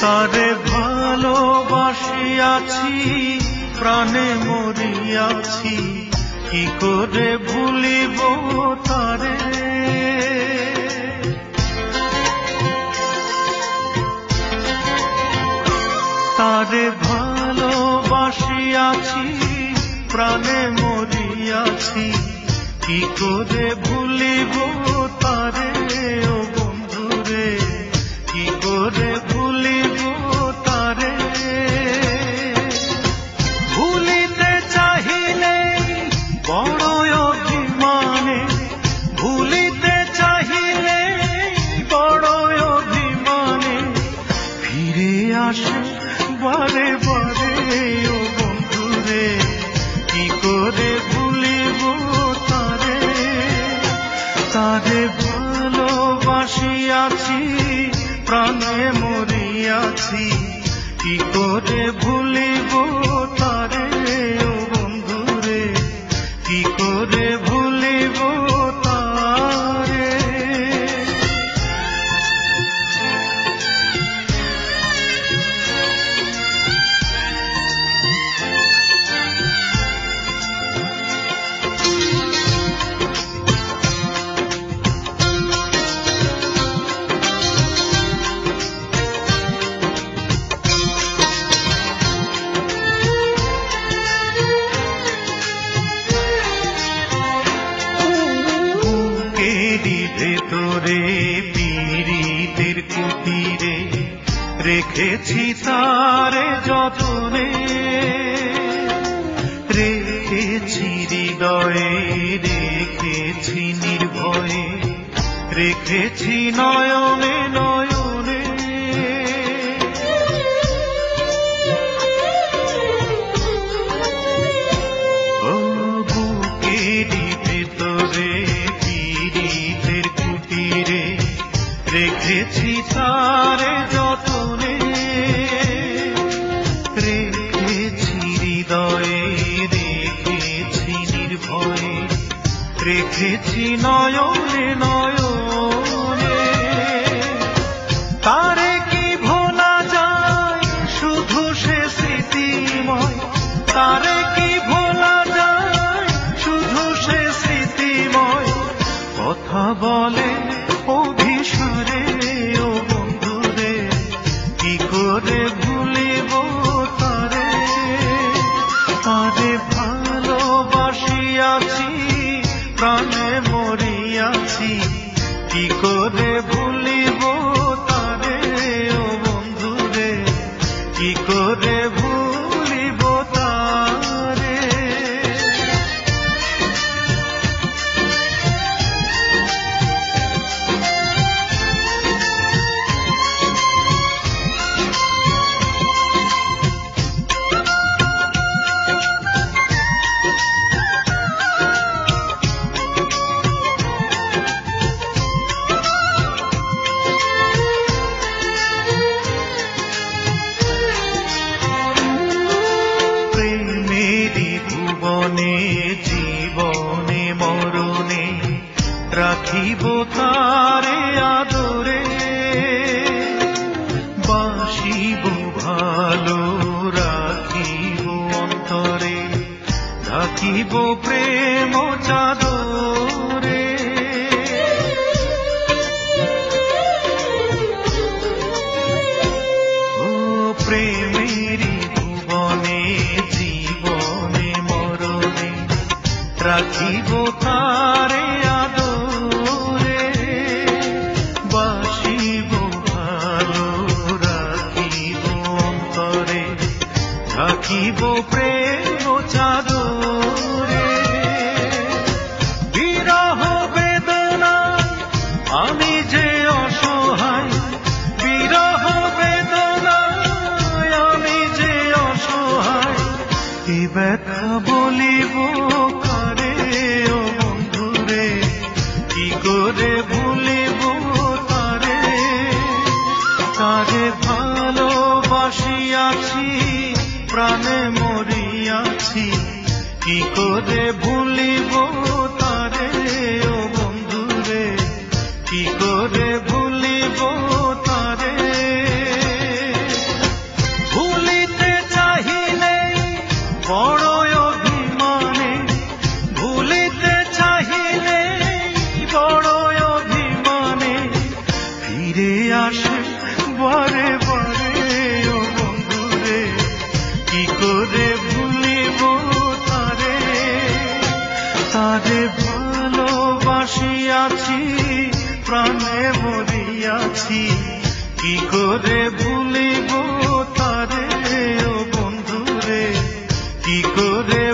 তারে ভালোবাসিয়াছি, প্রাণে মরিয়াছি, কি করে ভুলিব তারে। তারে ভালোবাসিয়াছি, প্রাণে মরিয়াছি, কি করে ভুলিব তারে। ও বন্ধুরে, কি করে ভুলিব তারে। ভুলিতে চাহিলে বড় অভিমানে, ভুলিতে চাহিলে বড় অভিমানে, ফিরে আসে বারে বারে। ও বন্ধুরে, কি করে ভুলিব তারে। তারে ভালোবাসিয়াছি, প্রাণে মরিয়াছি, কি করে ভুলিব তারে। ও বন্ধুরে, কি করে ভুলিব তারে। ভেতরে পীড়িতের কুটিরে রেখেছি তারে যতনে, রেখেছি হৃদয়ে, রেখেছি নির্ভয়ে, রেখেছি নয়নে নয়নে। ও বুকেরই ভেতরে পীড়িতের কুটিরে রেখেছি তারে যতনে, রেখেছি হৃদয়ে, রেখেছি নির্ভয়ে, রেখেছি নয়নে নয়নে। তারে কি ভোলা যায়, শুধু সে স্মৃতিময়। তারে কি ভোলা যায়, শুধু সে স্মৃতিময়। কথা বলে অভিসারে। ও বন্ধুরে, কি করে ভুলিব তারে। তারে ভালোবাসিয়াছি, প্রাণে মরিয়াছি, কি করে ভুলিব তারে। ও বন্ধুরে, কি করে ভুলিব তারে। ভুবনে জীবনে মরণে রাখিব তারে আদরে, বাসিব ভালো রাখিব অন্তরে, ঢাকিব প্রেম চাদরে। ও প্রেমেরই ভুবনে জীবনে মরণে রাখিব তারে আদরে, বাসিব ভালো রাখিব অন্তরে, ঢাকিব প্রেম চাদরে। বিরহ বেদনা আমি যে অসহায়, বিরহ বেদনা আমি যে অসহায়, কি ব্যথা বলিব কারে। ও বন্ধুরে, কি করে ভুলিব তারে। তারে ভালোবাসিয়াছি, প্রাণে মরিয়াছি, কি করে ভুলিব তারে। ও বন্ধুরে, কি করে ভুলিব তারে। আসে বারে বারে ও বন্ধুরে, কি করে ভুলিব তারে। তারে ভালোবাসিয়াছি, প্রাণে মরিয়াছি, কি করে ভুলিব তারে ও বন্ধুরে, কি করে